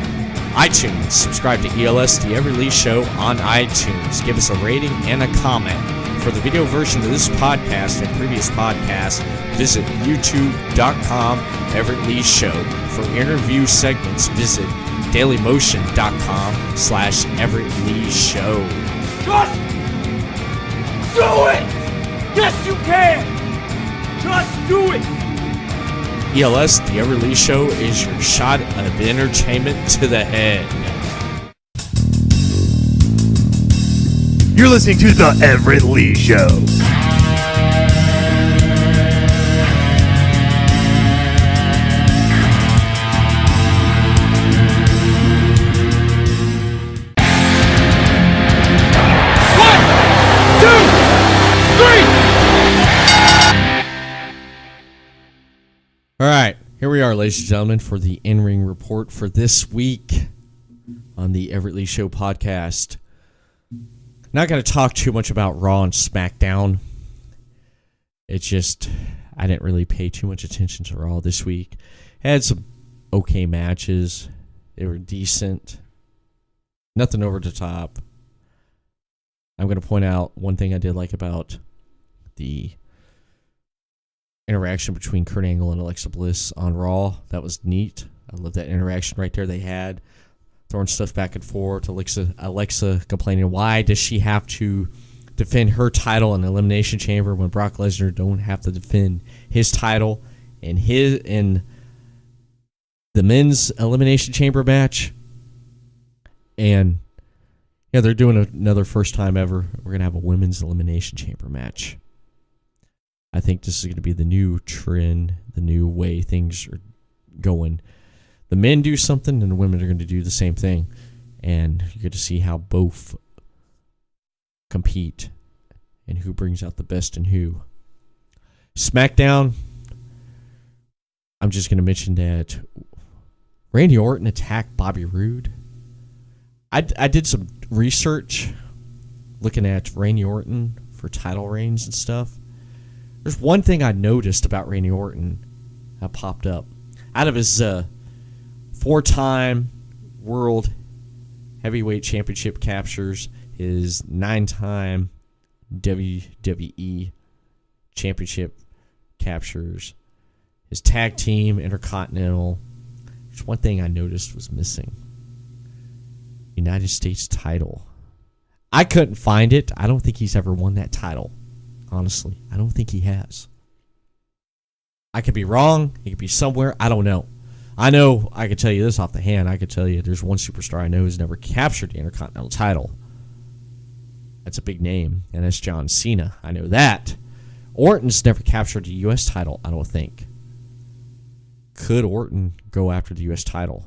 iTunes. Subscribe to ELS, The Everett Lee Show on iTunes. Give us a rating and a comment. For the video version of this podcast and previous podcasts, visit youtube.com, Everett Lee Show. For interview segments, visit dailymotion.com/Everett Lee Show. Just do it! Yes, you can! Just do it! ELS, The Everett Lee Show is your shot of entertainment to the head. You're listening to The Everett Lee Show. All right, here we are, ladies and gentlemen, for the in-ring report for this week on the Everett Lee Show podcast. Not going to talk too much about Raw and SmackDown. It's just, I didn't really pay too much attention to Raw this week. Had some okay matches. They were decent. Nothing over the top. I'm going to point out one thing I did like about the interaction between Kurt Angle and Alexa Bliss on Raw. That was neat. I love that interaction right there they had. Throwing stuff back and forth. Alexa complaining, why does she have to defend her title in the Elimination Chamber when Brock Lesnar don't have to defend his title in the men's Elimination Chamber match? And yeah, they're doing another first time ever. We're going to have a women's Elimination Chamber match. I think this is going to be the new trend, the new way things are going. The men do something, and the women are going to do the same thing. And you get to see how both compete and who brings out the best in who. SmackDown, I'm just going to mention that Randy Orton attacked Bobby Roode. I did some research looking at Randy Orton for title reigns and stuff. There's one thing I noticed about Randy Orton that popped up. Out of his 4-time World Heavyweight Championship captures, his 9-time WWE Championship captures, his tag team Intercontinental, there's one thing I noticed was missing. United States title. I couldn't find it. I don't think he's ever won that title. Honestly, I don't think he has. I could be wrong. He could be somewhere. I don't know. I know I could tell you this off the hand. I could tell you there's one superstar I know who's never captured the Intercontinental title. That's a big name, and that's John Cena. I know that. Orton's never captured the U.S. title, I don't think. Could Orton go after the U.S. title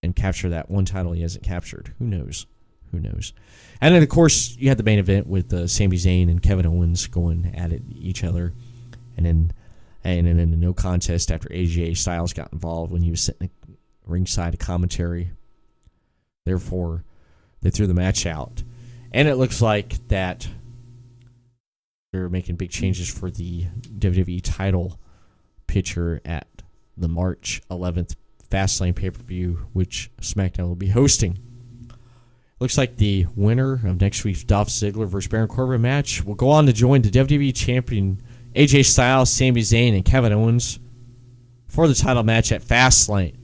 and capture that one title he hasn't captured? Who knows? Who knows? And then, of course, you had the main event with Sami Zayn and Kevin Owens going at it each other. And then in a no contest after AJ Styles got involved when he was sitting ringside of commentary. Therefore, they threw the match out. And it looks like that they're making big changes for the WWE title picture at the March 11th Fastlane pay-per-view, which SmackDown will be hosting. Looks like the winner of next week's Dolph Ziggler versus Baron Corbin match will go on to join the WWE champion AJ Styles, Sami Zayn, and Kevin Owens for the title match at Fastlane.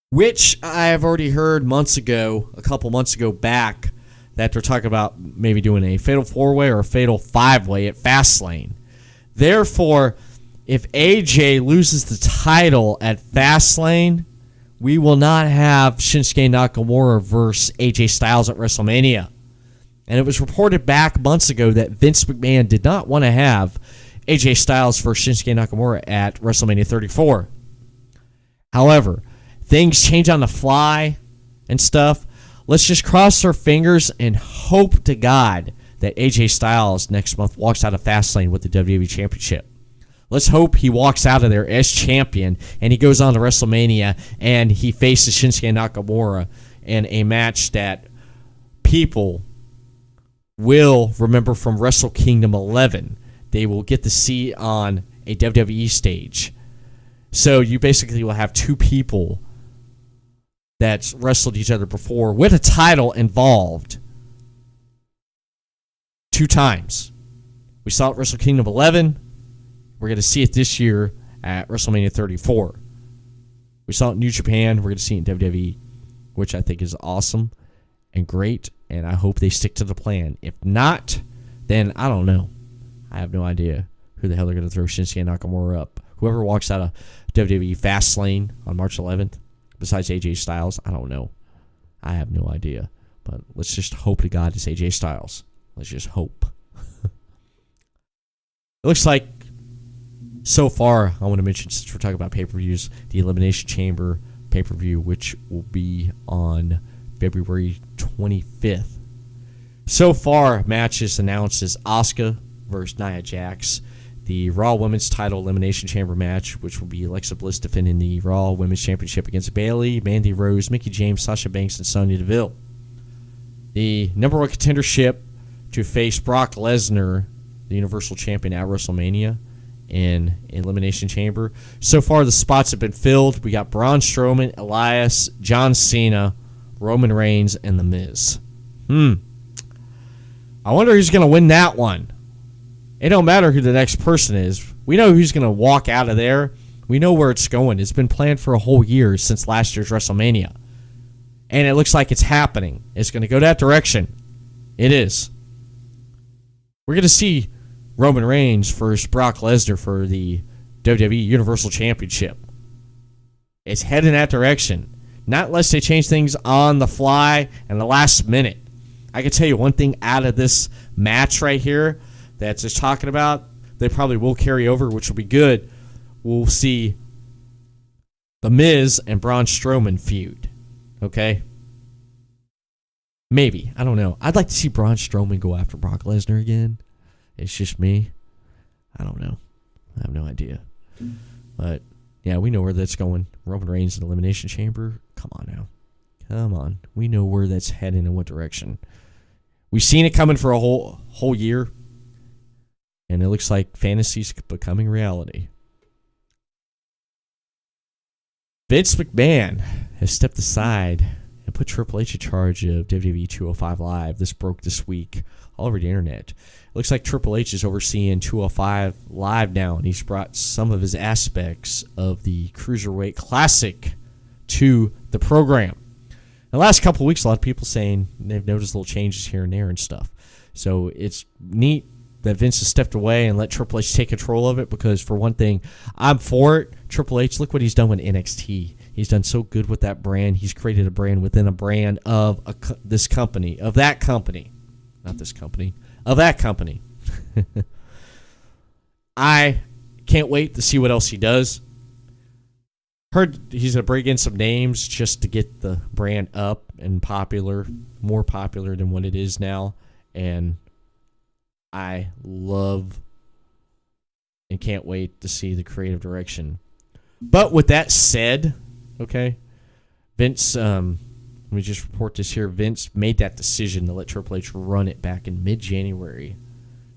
Which I have already heard a couple months ago back, that they're talking about maybe doing a Fatal 4-Way or a Fatal 5-Way at Fastlane. Therefore, if AJ loses the title at Fastlane, we will not have Shinsuke Nakamura versus AJ Styles at WrestleMania. And it was reported back months ago that Vince McMahon did not want to have AJ Styles versus Shinsuke Nakamura at WrestleMania 34. However, things change on the fly and stuff. Let's just cross our fingers and hope to God that AJ Styles next month walks out of Fastlane with the WWE Championship. Let's hope he walks out of there as champion and he goes on to WrestleMania and he faces Shinsuke Nakamura in a match that people will remember from Wrestle Kingdom 11. They will get to see on a WWE stage. So you basically will have two people that's wrestled each other before with a title involved 2 times. We saw it at Wrestle Kingdom 11. We're going to see it this year at WrestleMania 34. We saw it in New Japan. We're going to see it in WWE, which I think is awesome and great, and I hope they stick to the plan. If not, then I don't know. I have no idea who the hell they're going to throw Shinsuke Nakamura up. Whoever walks out of WWE Fastlane on March 11th, besides AJ Styles, I don't know. I have no idea. But let's just hope to God it's AJ Styles. Let's just hope. It looks like, so far, I want to mention, since we're talking about pay-per-views, the Elimination Chamber pay-per-view, which will be on February 25th. So far, matches announced is Asuka versus Nia Jax. The Raw Women's Title Elimination Chamber match, which will be Alexa Bliss defending the Raw Women's Championship against Bayley, Mandy Rose, Mickie James, Sasha Banks, and Sonya Deville. The number 1 contendership to face Brock Lesnar, the Universal Champion, at WrestleMania in Elimination Chamber. So far, the spots have been filled. We got Braun Strowman, Elias, John Cena, Roman Reigns, and The Miz. I wonder who's going to win that one. It don't matter who the next person is. We know who's going to walk out of there. We know where it's going. It's been planned for a whole year since last year's WrestleMania. And it looks like it's happening. It's going to go that direction. It is. We're going to see Roman Reigns versus Brock Lesnar for the WWE Universal Championship. It's heading in that direction. Not unless they change things on the fly and the last minute. I can tell you one thing out of this match right here that's just talking about, they probably will carry over, which will be good. We'll see The Miz and Braun Strowman feud. Okay? Maybe. I don't know. I'd like to see Braun Strowman go after Brock Lesnar again. It's just me. I don't know. I have no idea. But, yeah, we know where that's going. Roman Reigns in Elimination Chamber. Come on now. Come on. We know where that's heading in what direction. We've seen it coming for a whole year. And it looks like fantasy's becoming reality. Vince McMahon has stepped aside and put Triple H in charge of WWE 205 Live. This broke this week all over the internet. It looks like Triple H is overseeing 205 Live now, and he's brought some of his aspects of the Cruiserweight Classic to the program. The last couple of weeks, a lot of people saying they've noticed little changes here and there and stuff. So it's neat that Vince has stepped away and let Triple H take control of it, because for one thing, I'm for it. Triple H, look what he's done with NXT. He's done so good with that brand. He's created a brand within a brand of this company, of that company. Not this company, of that company. I can't wait to see what else he does. Heard he's going to bring in some names just to get the brand up and popular, more popular than what it is now. And I love and can't wait to see the creative direction. But with that said, okay, Vince, let me just report this here. Vince made that decision to let Triple H run it back in mid-January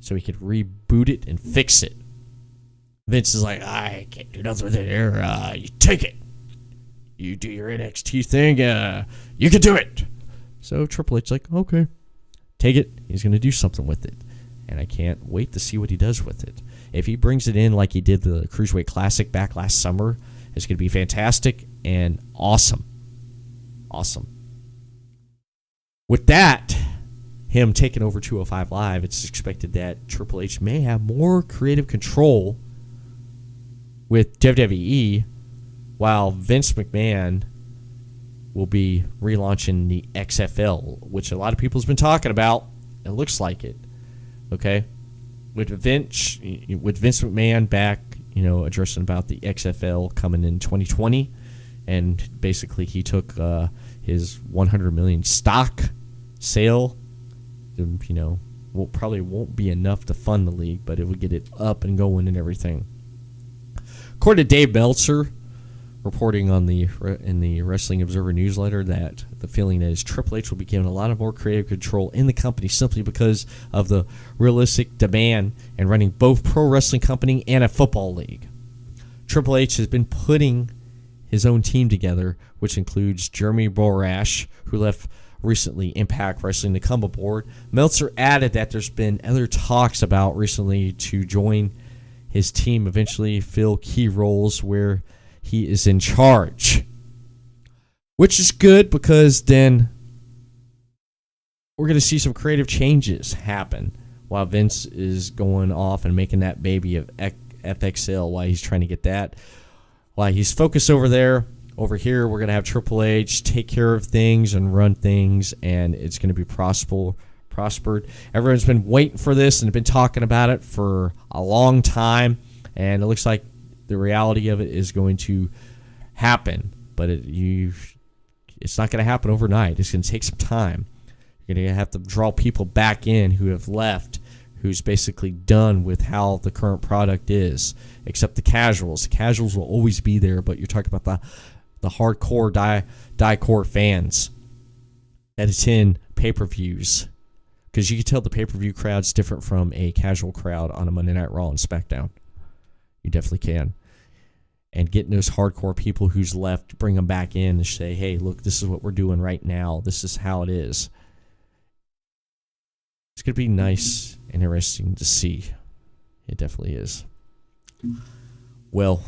so he could reboot it and fix it. Vince is like, I can't do nothing with it here. You take it. You do your NXT thing. You can do it. So Triple H's like, okay, take it. He's going to do something with it. And I can't wait to see what he does with it. If he brings it in like he did the Cruiserweight Classic back last summer, it's going to be fantastic and awesome. Awesome. With that, him taking over 205 Live, it's expected that Triple H may have more creative control with WWE, while Vince McMahon will be relaunching the XFL, which a lot of people has been talking about. It looks like it. Okay, with Vince McMahon back, addressing about the XFL coming in 2020, and basically he took his 100 million stock sale. Probably won't be enough to fund the league, but it would get it up and going and everything. According to Dave Meltzer, reporting in the Wrestling Observer newsletter, that the feeling is Triple H will be given a lot of more creative control in the company simply because of the realistic demand in running both pro wrestling company and a football league. Triple H has been putting his own team together, which includes Jeremy Borash, who left recently Impact Wrestling to come aboard. Meltzer added that there's been other talks about recently to join his team, eventually fill key roles where he is in charge, which is good because then we're going to see some creative changes happen while Vince is going off and making that baby of FXL while he's trying to get that. While he's focused over there, over here, we're going to have Triple H take care of things and run things, and it's going to be prospered. Everyone's been waiting for this and been talking about it for a long time, and it looks like the reality of it is going to happen, but it's not going to happen overnight. It's going to take some time. You're going to have to draw people back in who have left, who's basically done with how the current product is, except the casuals. The casuals will always be there, but you're talking about the hardcore, die-core fans that attend pay-per-views, because you can tell the pay-per-view crowd's different from a casual crowd on a Monday Night Raw and SmackDown. You definitely can. And getting those hardcore people who's left, bring them back in and say, hey, look, this is what we're doing right now. This is how it is. It's going to be nice and interesting to see. It definitely is. Well,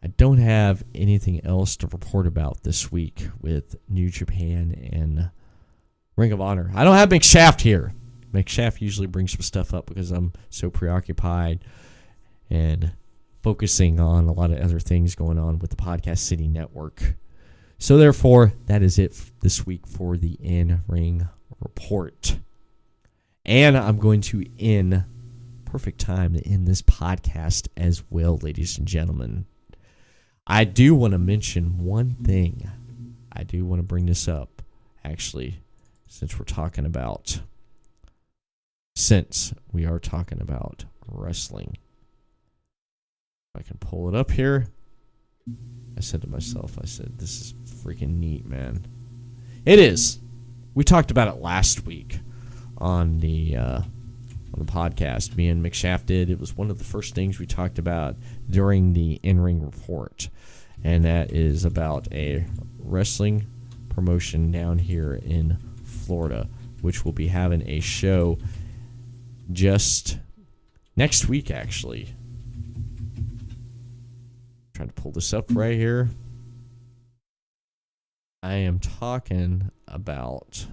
I don't have anything else to report about this week with New Japan and Ring of Honor. I don't have McShaft here. McShaft usually brings some stuff up because I'm so preoccupied and focusing on a lot of other things going on with the Podcast City Network. So therefore, that is it this week for the In-Ring Report. And I'm going to perfect time to end this podcast as well, ladies and gentlemen. I do want to mention one thing. I do want to bring this up, actually, since we are talking about wrestling. If I can pull it up here. I said to myself, this is freaking neat, man. It is. We talked about it last week on the podcast. Me and McShaft did. It was one of the first things we talked about during the In-Ring Report. And that is about a wrestling promotion down here in Florida, which will be having a show just next week, actually. Trying to pull this up right here. I am talking about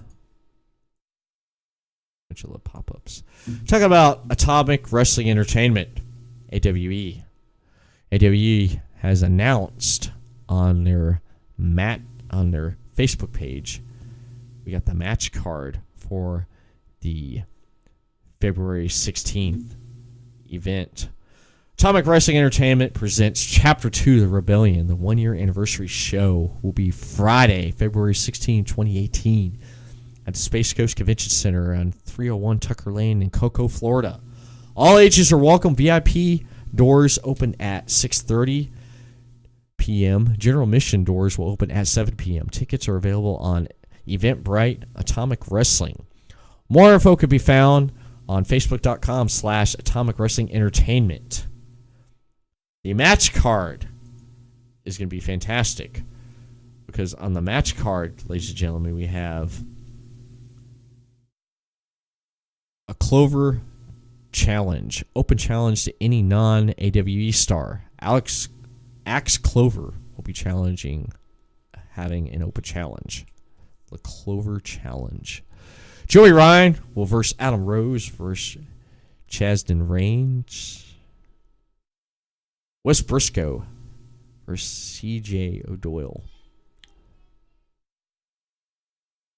pop-ups. Talking about Atomic Wrestling Entertainment, AWE. AWE has announced on their Facebook page, we got the match card for the February 16th event. Atomic Wrestling Entertainment presents Chapter 2 of the Rebellion. The one-year anniversary show will be Friday, February 16, 2018, at the Space Coast Convention Center on 301 Tucker Lane in Cocoa, Florida. All ages are welcome. VIP doors open at 6:30 p.m. General admission doors will open at 7 p.m. Tickets are available on Eventbrite Atomic Wrestling. More info can be found on Facebook.com/Atomic Wrestling Entertainment. The match card is going to be fantastic because on the match card, ladies and gentlemen, we have a Clover challenge, open challenge to any non-AWE star. Axe Clover will be having an open challenge. The Clover Challenge. Joey Ryan will verse Adam Rose versus Chasden Reigns. Wes Briscoe versus CJ O'Doyle.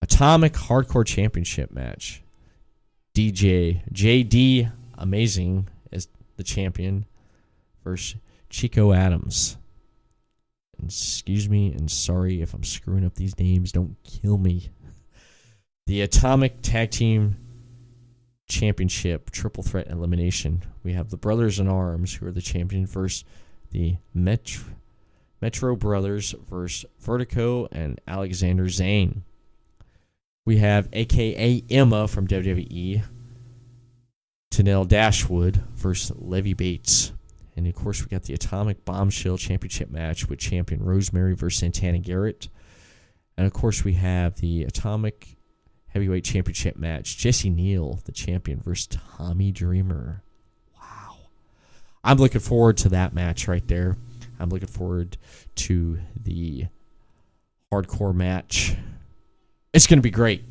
Atomic Hardcore Championship match. JD Amazing as the champion versus Chico Adams. And excuse me and sorry if I'm screwing up these names. Don't kill me. The Atomic Tag Team Championship Triple Threat Elimination. We have the Brothers in Arms, who are the champion, versus the Metro Brothers versus Vertigo and Alexander Zane. We have a.k.a. Emma from WWE, Tenille Dashwood versus Levy Bates. And, of course, we got the Atomic Bombshell Championship match with champion Rosemary versus Santana Garrett. And, of course, we have the Atomic Heavyweight Championship match, Jesse Neal, the champion, versus Tommy Dreamer. Wow. I'm looking forward to that match right there. I'm looking forward to the hardcore match. It's going to be great.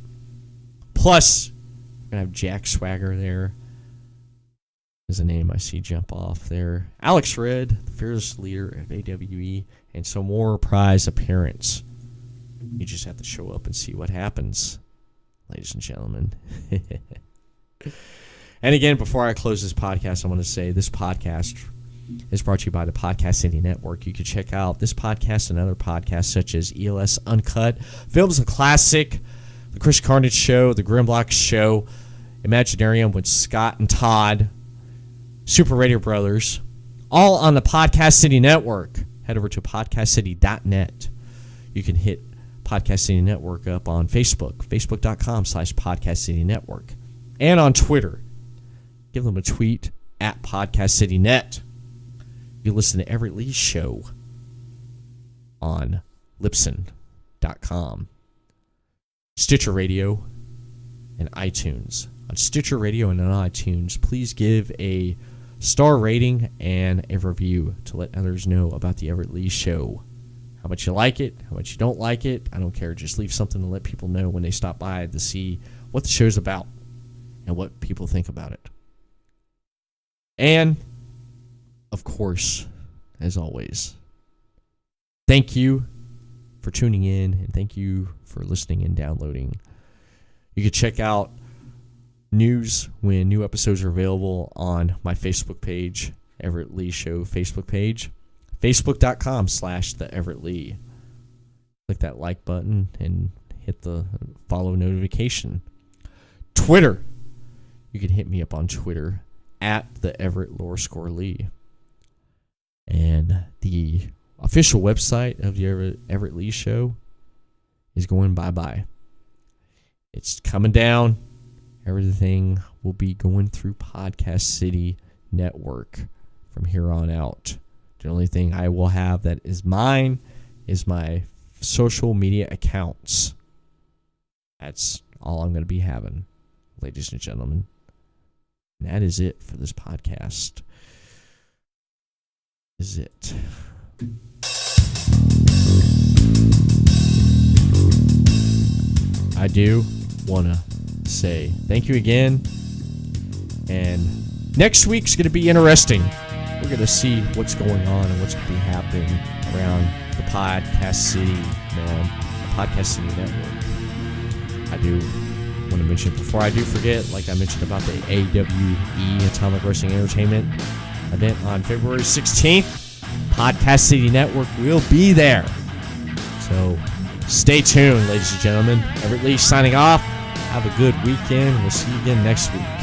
Plus, we're going to have Jack Swagger there. Is a name I see jump off there. Alex Red, the fearless leader of AWE, and some more prize appearance. You just have to show up and see what happens, ladies and gentlemen. And again, before I close this podcast, I want to say this podcast is brought to you by the Podcast City Network. You can check out this podcast and other podcasts such as ELS Uncut, Films and Classic, The Chris Carnage Show, The Grimblock Show, Imaginarium with Scott and Todd, Super Radio Brothers, all on the Podcast City Network. Head over to podcastcity.net. You can hit Podcast City Network up on Facebook, facebook.com/Podcast City Network, and on Twitter. Give them a tweet at Podcast City Net. You listen to Everett Lee's show on Libsyn.com, Stitcher Radio, and iTunes. On Stitcher Radio and on iTunes, please give a star rating and a review to let others know about the Everett Lee Show. How much you like it, how much you don't like it, I don't care. Just leave something to let people know when they stop by to see what the show's about and what people think about it. And, of course, as always, thank you for tuning in and thank you for listening and downloading. You can check out news when new episodes are available on my Facebook page, Everett Lee Show Facebook page, facebook.com/TheEverettLee. Click that like button and hit the follow notification. Twitter. You can hit me up on Twitter at @TheEverettLoreScoreLee. And the official website of the Everett Lee Show is going bye-bye. It's coming down. Everything will be going through Podcast City Network from here on out. The only thing I will have that is mine is my social media accounts. That's all I'm going to be having, ladies and gentlemen. And that is it for this podcast. Is it? I do want to say thank you again, and next week's going to be interesting. We're going to see what's going on and what's going to be happening around the Podcast City, man, the Podcast City Network. I do want to mention, before I do forget, like I mentioned about the AWE Atomic Wrestling Entertainment event on February 16th, Podcast City Network will be there. So stay tuned, ladies and gentlemen. Everett Lee signing off. Have a good weekend. We'll see you again next week.